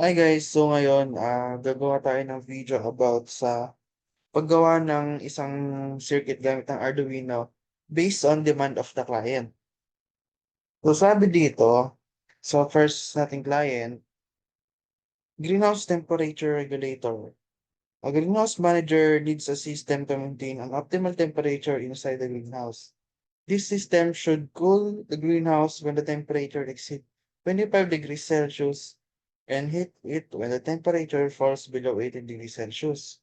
Hi guys, so ngayon gagawa tayo ng video about sa paggawa ng isang circuit gamit ng Arduino based on demand of the client. So sabi dito, sa first nating client, greenhouse temperature regulator. A greenhouse manager needs a system to maintain an optimal temperature inside the greenhouse. This system should cool the greenhouse when the temperature exceeds 25 degrees Celsius and heat it when the temperature falls below 18 degrees Celsius.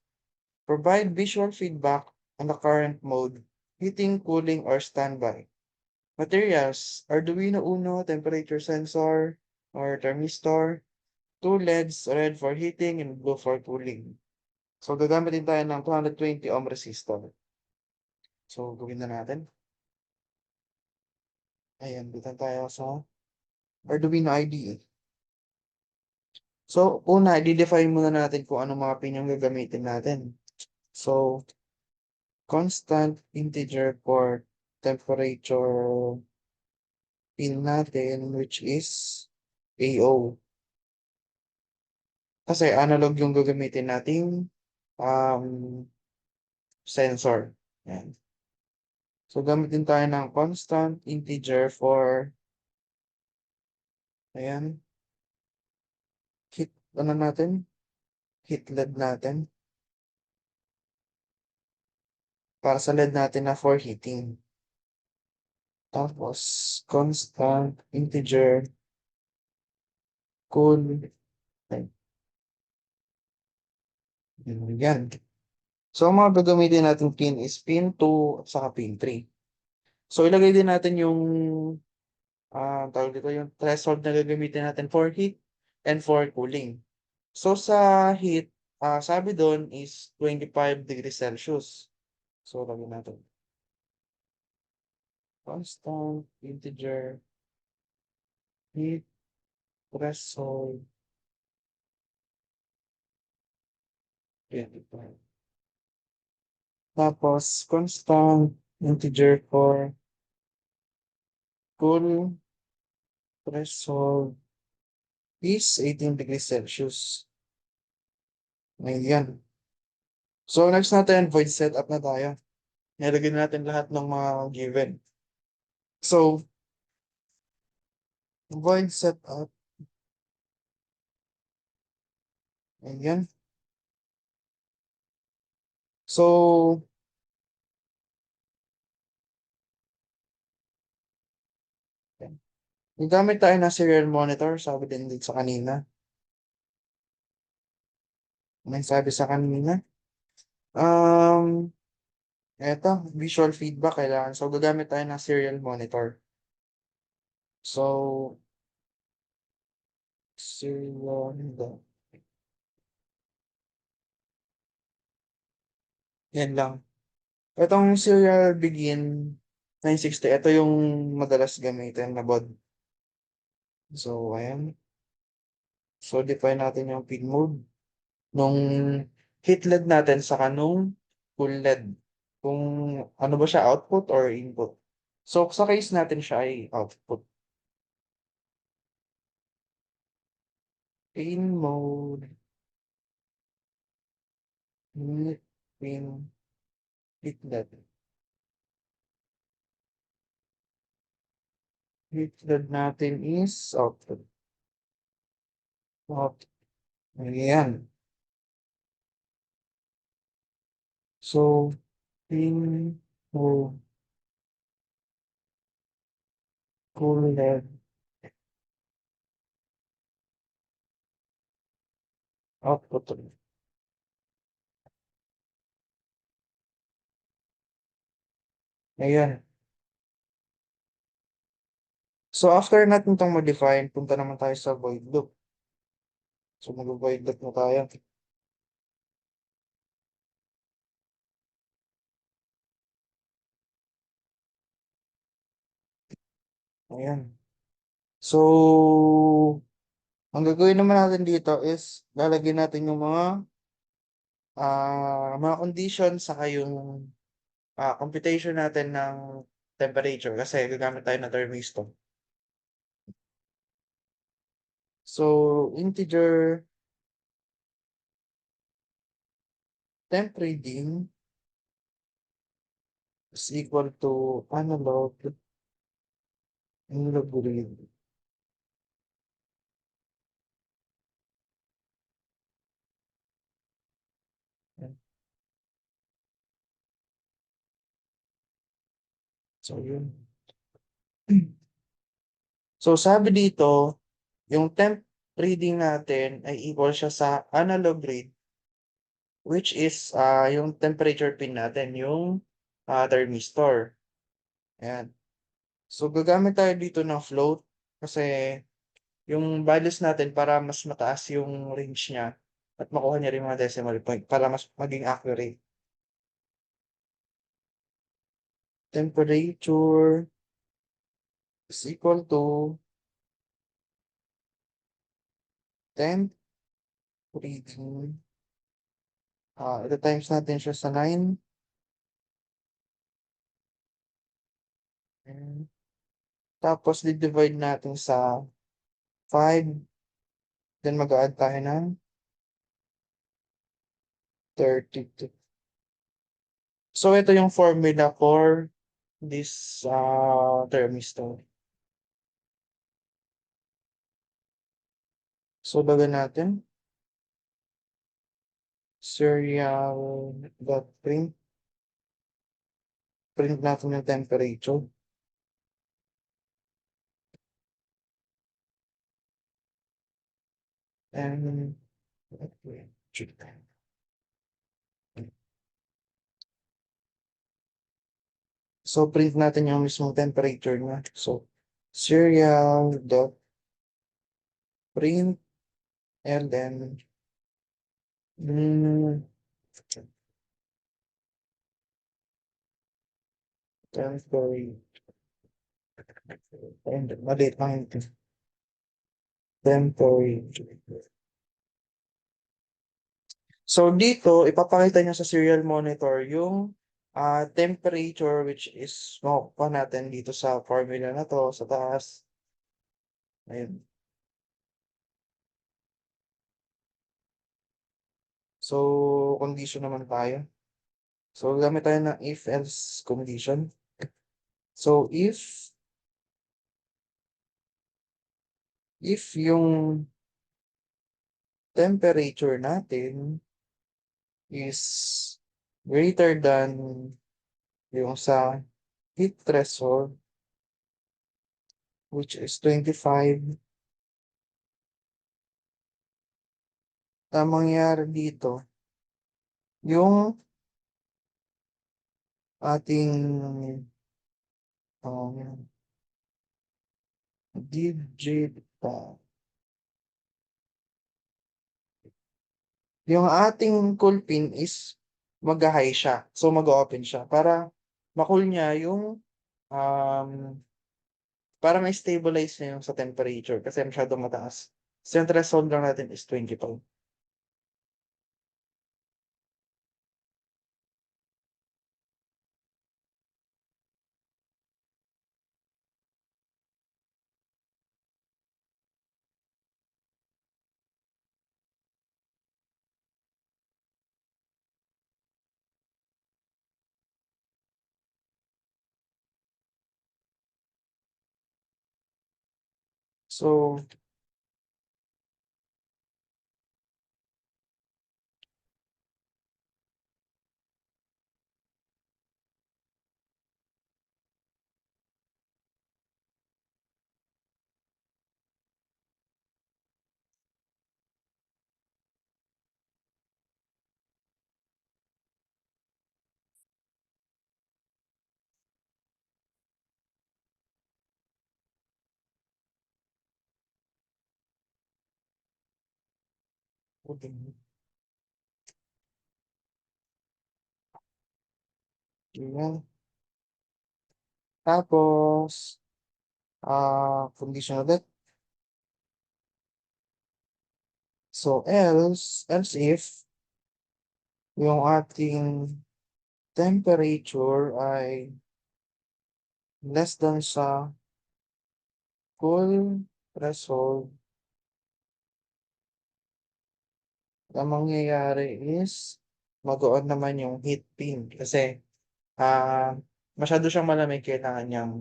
Provide visual feedback on the current mode, heating, cooling, or standby. Materials: Arduino Uno temperature sensor or thermistor, two LEDs, red for heating and blue for cooling. So gagamit din tayo ng 220 ohm resistor. So gawin na natin. Ayan, dito tayo sa Arduino IDE. So, una, i-define muna natin kung anong mga pin yung gagamitin natin. So, constant integer for temperature pin natin, which is AO. Kasi analog yung gagamitin nating um, sensor. Yan. So, gamitin tayo ng constant integer for, ayan, heat, ano natin? Heat LED natin. Para sa LED natin na for heating. Tapos, constant integer cool. Yan. So, ang mga gagamitin natin pin is pin 2 at saka pin 3. So, ilagay din natin yung, tawag dito, yung threshold na gagamitin natin for heat and for cooling. So, sa heat, sabi doon is 25 degrees Celsius. So, lagyan natin. Constant integer heat threshold 25. Tapos, constant integer for cool threshold is 18 degrees Celsius. Ayan. So, next natin, void setup na tayo. Nilagay natin lahat ng mga given. So, void setup. Ayan. So, gamit tayo ng serial monitor, sabi din dito sa kanina. May sabi sa kanina. Eto, visual feedback kailangan. So, gagamit tayo ng serial monitor. So, serial, yan lang. Itong serial begin 960, ito yung madalas gamitin na baud. So, ayan. So, define natin yung pin mode. Nung hit LED natin sa kanong full LED. Kung ano ba siya, output or input. So, sa case natin siya ay output. Pin mode. Pin hit LED. Hit LED natin is output. Output. Ayan. So, pin mode. Full LED. Output. Ayan. So, after natin itong modify, punta naman tayo sa void loop. So, mag-void loop na tayo. Ayan. So, ang gagawin naman natin dito is lalagyan natin yung mga conditions saka yung computation natin ng temperature kasi gagamit tayo ng thermistor. So, integer temp reading is equal to analog read. So, yun. So, sabi dito, yung temp reading natin ay equal siya sa analog read, which is yung temperature pin natin, yung thermistor. Ayan. So, gagamit tayo dito ng float kasi yung values natin para mas mataas yung range niya at makuha niya rin mga decimal point para mas maging accurate. Temperature is equal to temp reading. Ito times natin siya sa 9. And tapos, di-divide natin sa 5. Then, mag-add tayo ng 32. So, ito yung formula for this thermistor. So, lagyan natin serial.print. Print natin yung temperature. And so, print natin yung mismong temperature niya. So, serial.print and then mm, temperature. And maliit lang ito. Temperature. So, dito, ipapakita niya sa serial monitor yung temperature which is makukuha natin dito sa formula na to sa taas. Ayun. So, condition naman tayo. So, gamit tayo ng if-else condition. So, if yung temperature natin is greater than yung sa heat threshold, which is 25, ang mangyayari dito, yung ating digit, yung ating cool pin is mag-high siya. So, mag-open siya para makul niya yung um, para ma-stabilize niya yung sa temperature kasi masyadong mataas. So, yung threshold lang natin is 25. So, yun. Tapos, condition ulit. So, else if yung ating temperature ay less than sa cool threshold ang mangyayari is mag-on naman yung heat pin kasi masyado siyang malamig, kailangan niyang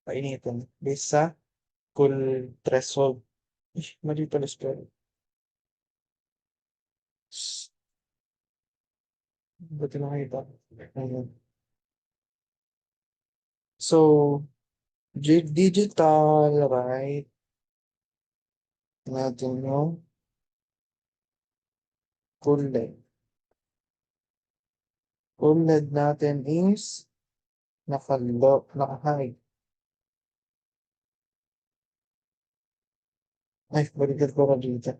painitin based sa cool threshold. Mali pala spell. Buti nakita. Ayun. So, digital, right? Natin yung cool LED. Cool LED natin is naka-low, naka-high. Ay, baliktad ko ka dito.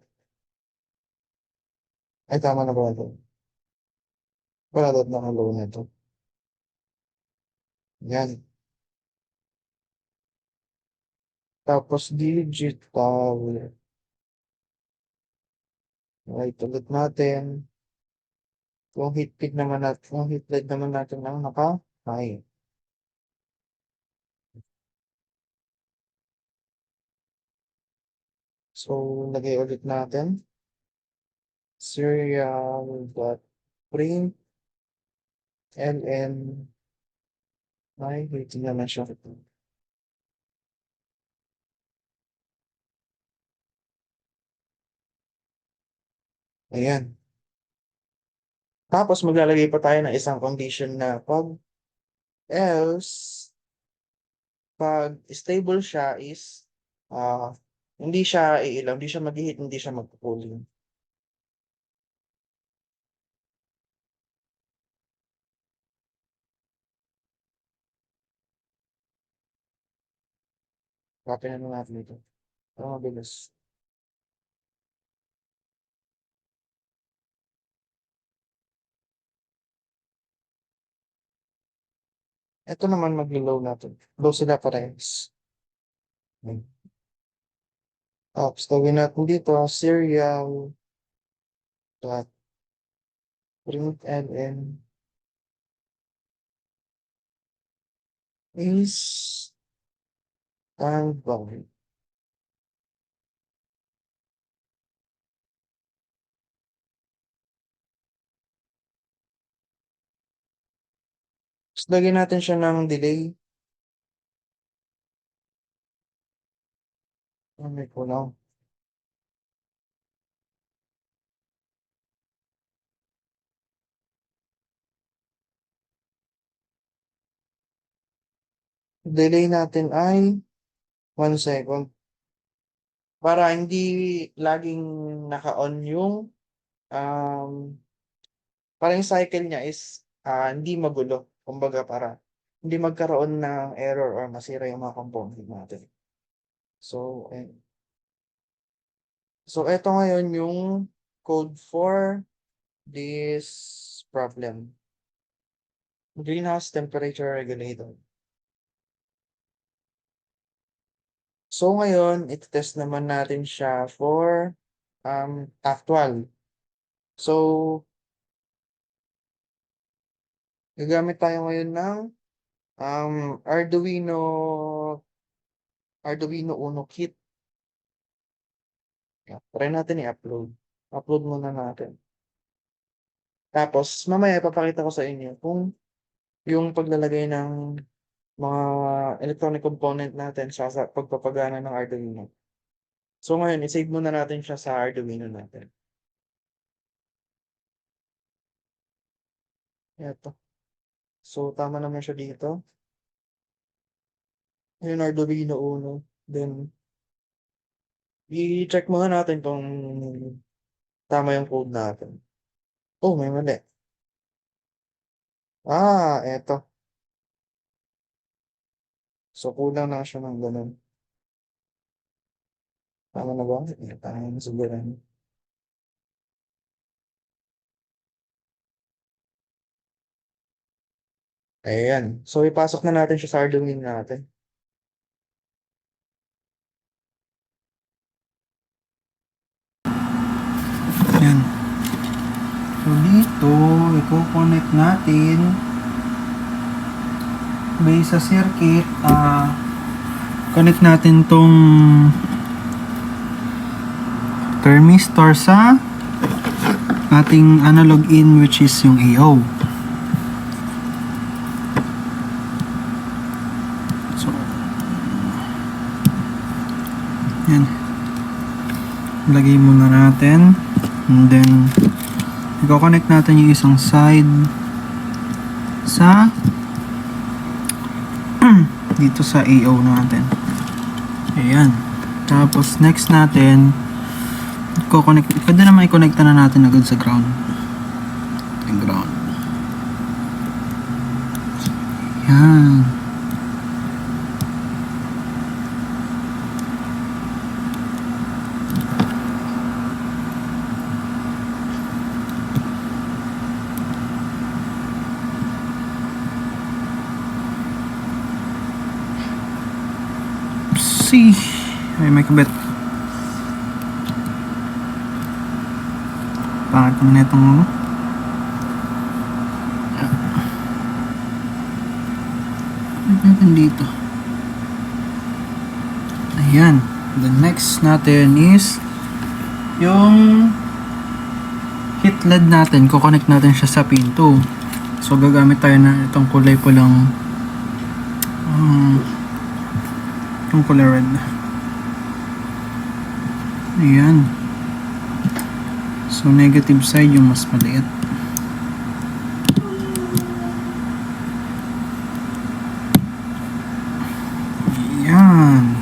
Ay, tama na ba ito? Wala dapat naka-low na ito. Yan. Tapos digital. Right, ulit natin. Kung heat pig naman natin, kung heat LED naman natin ang naka-high. So, lagay ulit natin. Serial.print ln. Ay, waiting naman siya. Ayan. Tapos maglalagay pa tayo ng isang condition na else, pag stable siya is hindi siya iilaw, hindi siya mag-heat, hindi siya mag-cooling. Copy na natin ito. Mabilis. Ito naman mag-low natin. Low sila parehas. Tapos gawin natin dito, serial dot println is standby. Tapos lagyan natin siya ng delay. May kulang. Delay natin ay 1 second. Para hindi laging naka-on yung um, para yung cycle niya is hindi magulo. Kumbaga para hindi magkaroon ng error or masira yung mga component natin. So, eto ngayon yung code for this problem. Greenhouse temperature regulator. So ngayon, iti-test naman natin siya for actual. So, gagamit tayo ngayon ng Arduino Uno kit. Try natin i-upload. Upload muna natin. Tapos, mamaya ipapakita ko sa inyo kung yung paglalagay ng mga electronic component natin sa pagpapagana ng Arduino. So ngayon, isave muna natin siya sa Arduino natin. Ito. So, tama naman siya dito. Yung Arduino Uno. Then, i-check muna natin kung tama yung code natin. Oh, may mali. Eto. So, kulang na siya ng ganun. Tama na ba? Tayo na siguro. Ayan. So, ipasok na natin siya sa Arduino natin. Ayan. So, dito, i-connect natin based sa circuit, connect natin tong thermistor sa ating analog in, which is yung AO. So, yan. Lagay muna natin. And then, i-connect natin yung isang side sa dito sa AO natin. Ayan. Tapos, next natin, pwede naman i-connect na natin agad sa ground. Yung ground. Ayan. Ay, may kabit. Pangit naman itong natin dito. Ayan. The next natin is yung heat LED natin. Kukonect natin siya sa pin 2. So gagamit tayo na itong kulay pulang itong kulay red. Ayan. So negative side yung mas maliit. Ayan.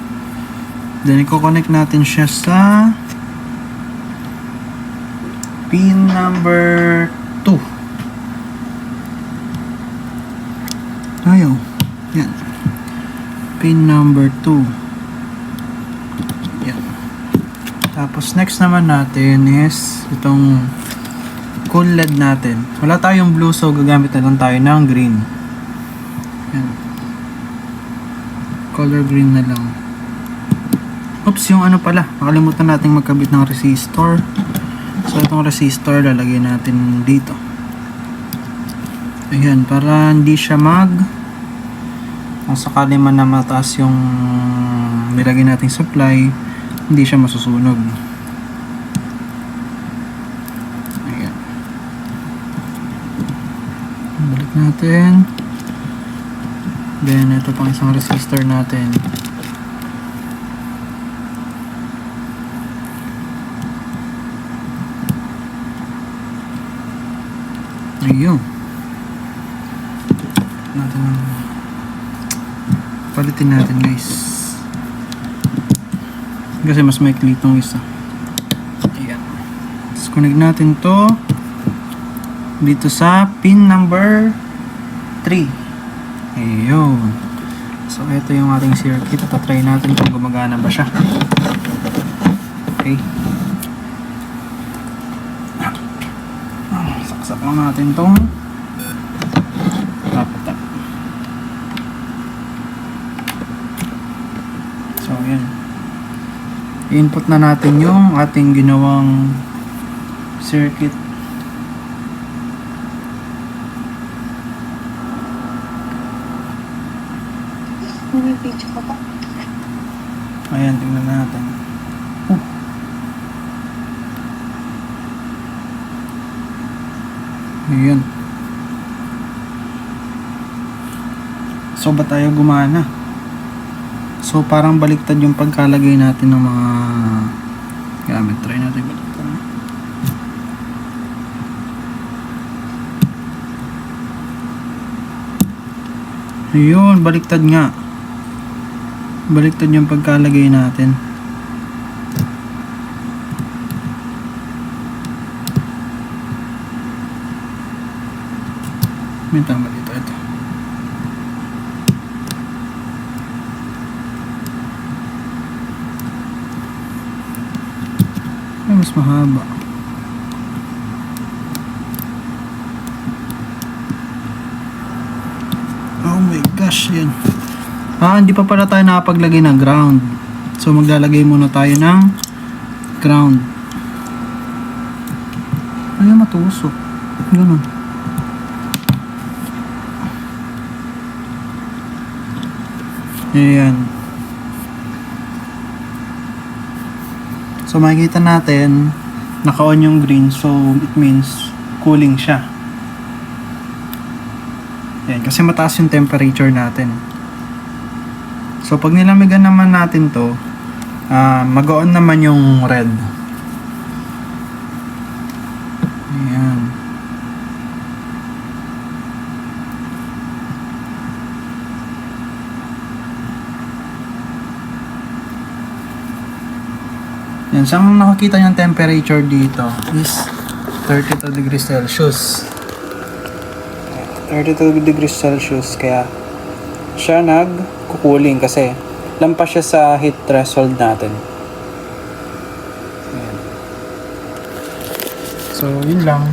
Then i-connect natin siya sa pin number 2. Ayaw. Yan. Pin number 2. Tapos next naman natin is itong cool LED natin. Wala tayong blue, so gagamit na lang tayo ng green. Yan. Color green na lang. Oops, yung ano pala, nakalimutan natin magkabit ng resistor. So itong resistor lalagay natin dito. Ayan, para hindi siya kung sakali man na mataas yung nilagay nating supply, hindi siya masusunog. Ayan. Balik natin. Then, ito pang isang resistor natin. Ayun. Palitin natin, guys. Kasi mas maikli itong isa. Ayan. Tapos connect natin to dito sa pin number 3. Ayun. So ito yung ating circuit. Try natin kung gumagana ba siya. Okay. Saksak lang natin tong laptop. So ayan. I-input na natin yung ating ginawang circuit. May video ka pa? Ayan, tingnan natin. Ayan. So, ba tayo gumana? So, parang baliktad yung pagkalagay natin ng mga gamit. Try natin baliktad. Ayun, baliktad nga. Baliktad yung pagkalagay natin. May tama dito. Ito. Ay, mas mahaba. Oh my gosh, yan. Hindi pa pala tayo nakapaglagay ng ground. So maglalagay muna tayo ng ground. Ay, matusok. Ganun. Ayan. So makikita natin naka-on yung green, so it means cooling siya. Yan, kasi mataas yung temperature natin. So pag nilamigan naman natin to, mag-on naman yung red. Ayan. Yan, saan nakakita yung temperature dito is 32 degrees Celsius. 32 degrees Celsius, kaya siya nag-cooling kasi lampas siya sa heat threshold natin. Ayan. So, yun lang.